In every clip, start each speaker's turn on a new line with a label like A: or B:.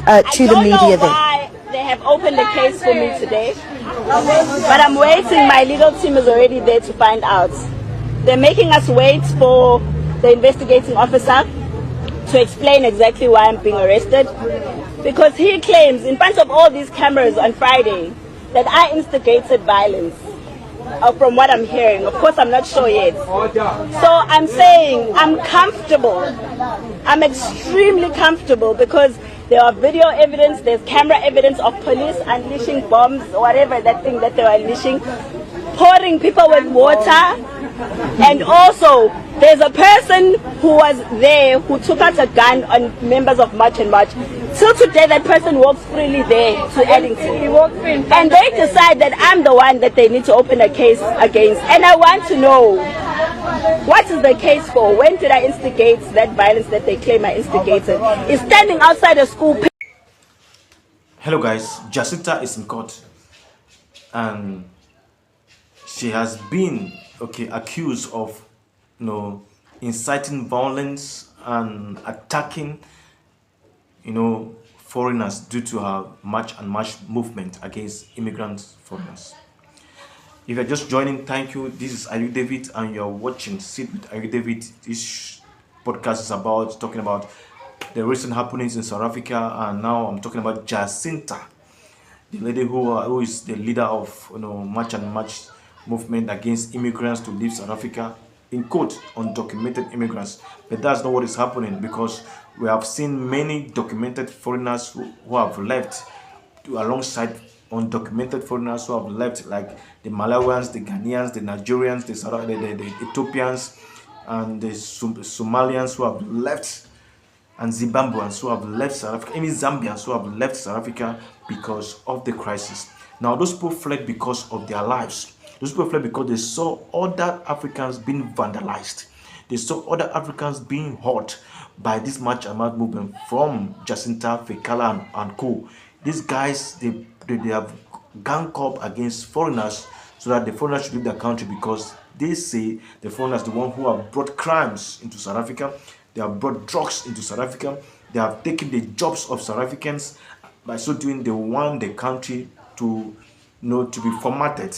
A: to the media there?
B: I don't know why they have opened a case for me today, but I'm waiting. My legal team is already there to find out. They're making us wait for the investigating officer to explain exactly why I'm being arrested, because he claims in front of all these cameras on Friday that I instigated violence. From what I'm hearing, of course I'm not sure yet. So I'm saying I'm comfortable. I'm extremely comfortable because there are video evidence, there's camera evidence of police unleashing bombs or whatever that thing that they were unleashing, pouring people with water. And also, there's a person who was there who took out a gun on members of March and March. Till today, that person walks freely there to Addington. He walks free. And they decide that I'm the one that they need to open a case against. And I want to know, what is the case for? When did I instigate that violence that they claim I instigated? Is standing outside a school.
C: Hello guys, Jacinta is in court and she has been accused of inciting violence and attacking foreigners due to her march and march movement against immigrant foreigners. If you're just joining, thank you. This is Ayu David and you're watching Sit with Ayu David. This podcast is talking about the recent happenings in South Africa, and now I'm talking about Jacinta, the lady who is the leader of march and march movement against immigrants to leave South Africa, in quote, undocumented immigrants. But that's not what is happening, because we have seen many documented foreigners who have left alongside undocumented foreigners who have left, like the Malawians, the Ghanaians, the Nigerians, the Ethiopians, and the Somalians who have left, and Zimbabweans who have left South Africa, even Zambians who have left South Africa because of the crisis. Now, those people fled because of their lives. Those people fled because they saw other Africans being vandalized. They saw other Africans being hurt by this march and march movement from Jacinta, Fekala, and co. These guys, they have gang up against foreigners so that the foreigners should leave their country, because they say the foreigners are the one who have brought crimes into South Africa. They have brought drugs into South Africa. They have taken the jobs of South Africans. By so doing, they want the country to be formatted.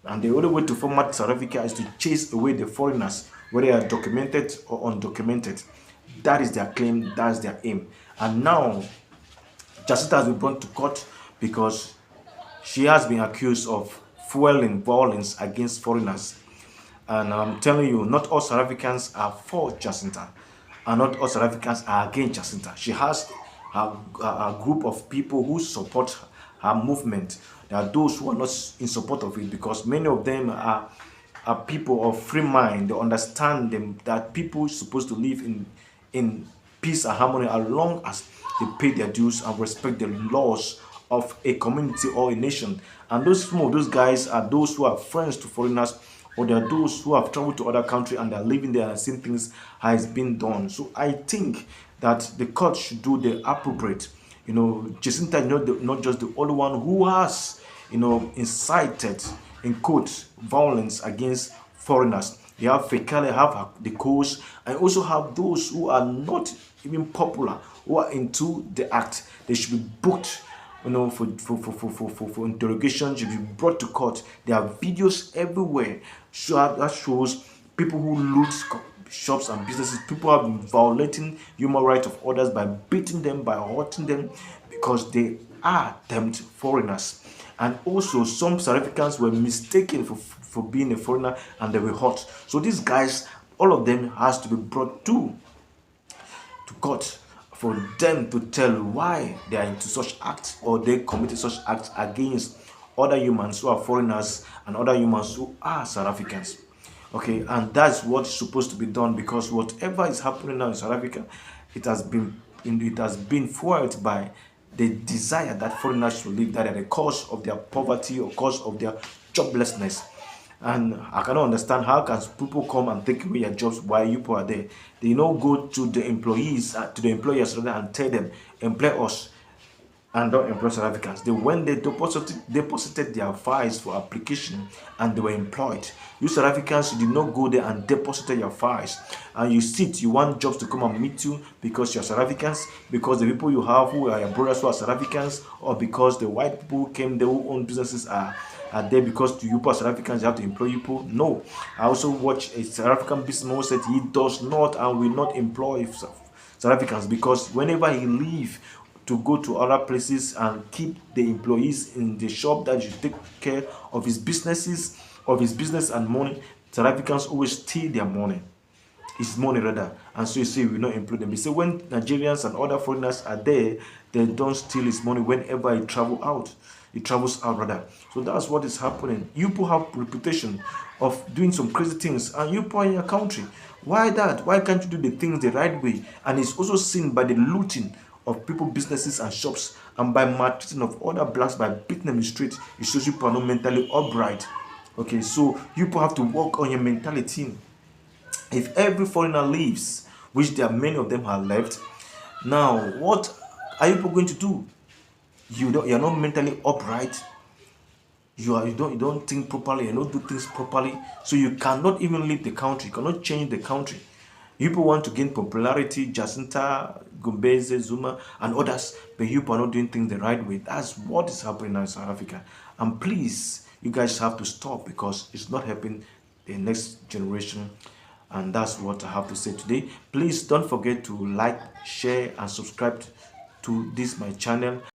C: And the only way to format South Africa is to chase away the foreigners, whether they are documented or undocumented. That is their claim, that is their aim. And now, Jacinta has been brought to court because she has been accused of fueling violence against foreigners. And I'm telling you, not all South Africans are for Jacinta, and not all South Africans are against Jacinta. She has a group of people who support her movement. There are those who are not in support of it, because many of them are people of free mind. They understand that people are supposed to live in peace and harmony as long as they pay their dues and respect the laws of a community or a nation. And some of those guys are those who are friends to foreigners, or they are those who have traveled to other countries and they are living there and seeing things has been done. So I think that the court should do the appropriate. Jacinta is not just the only one who has, incited, in quotes, violence against foreigners. You have Fekale, have the coast, and also have those who are not even popular, who are into the act. They should be booked, for interrogation, should be brought to court. There are videos everywhere that shows people who loot shops and businesses. People have been violating human rights of others by beating them, by hurting them, because they are termed foreigners. And also, some South Africans were mistaken for being a foreigner and they were hurt. So these guys, all of them, has to be brought to court for them to tell why they are into such acts, or they committed such acts against other humans who are foreigners and other humans who are South Africans. Okay, and that's what's supposed to be done, because whatever is happening now in South Africa, it has been fueled by the desire that foreigners should live there, the cause of their poverty or cause of their joblessness. And I cannot understand how can people come and take away your jobs while you people are there. They go to the employees, to the employers rather, and tell them, employ us. and don't employ South Africans. They went there, deposited their files for application, and they were employed. You South Africans, you did not go there and deposited your files, and you want jobs to come and meet you because you're South Africans, because the people you have who are your brothers who are South Africans, or because the white people who came there who own businesses are there because you people South Africans you have to employ people. No. I also watch a South African businessman who said he does not and will not employ South Africans, because whenever he leave to go to other places and keep the employees in the shop that you take care of his businesses, of his business and money, South Africans always steal their money. His money rather, and so you say we will not employ them. They say when Nigerians and other foreigners are there, they don't steal his money whenever he travels out rather. So that's what is happening. You people have reputation of doing some crazy things, and you people in your country. Why that? Why can't you do the things the right way? And it's also seen by the looting of people, businesses and shops, and by maltreating of other blacks by beating them in the street. It shows you people are not mentally upright. Okay, so you people have to work on your mentality. If every foreigner leaves, which there are many of them have left, now what are you people going to do? You're not mentally upright. You don't think properly, you don't do things properly, so you cannot even leave the country, you cannot change the country. People want to gain popularity, Jacinta Ngobese Zuma and others, but you are not doing things the right way. That's what is happening now in South Africa. And please, you guys have to stop, because it's not helping the next generation. And that's what I have to say today. Please don't forget to like, share and subscribe to this my channel.